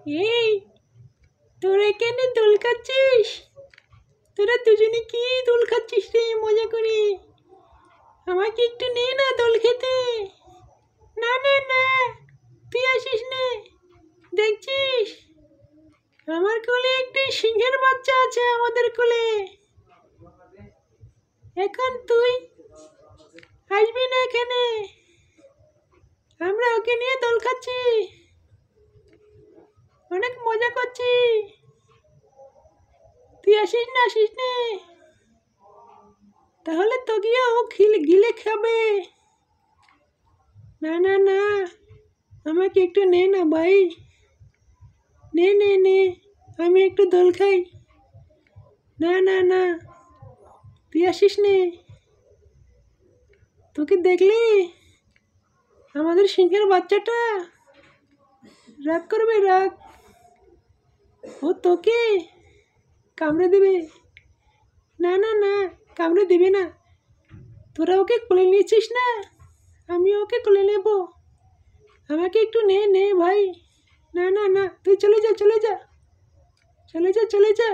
এই তোরা এখানে দোল খাচ্ছিস? তোরা দুজনে কি দোল খাচ্ছিস রে মজা করে? আমাকে একটু নে না দোল খেতে। না না না, তুই আসিস নে। দেখছিস আমার কোলে একটি সিংহের বাচ্চা আছে, আমাদের কোলে। এখন তুই আসবি না এখানে, আমরা ওকে নিয়ে দোল খাচ্ছি, অনেক মজা করছি। তুই আসিস না, আসিস নে, তাহলে তোকেও ও গিলে খাবে। না না না, আমাকে একটু নে না ভাই, নে নে নে, আমি একটু দোল খাই। না না না, তুই আসিস নে। তোকে দেখলি আমাদের সিংহের বাচ্চাটা রাগ করবে, রাগ। ও তোকে কামড়ে দেবে। না না না, কামড়ে দেবে না। তোরা ওকে কোলে নিয়েছিস না, আমি ওকে কোলে নেব। আমাকে একটু নে নে ভাই। না না না, তুই চলে যা, চলে যা, চলে যা, চলে যা।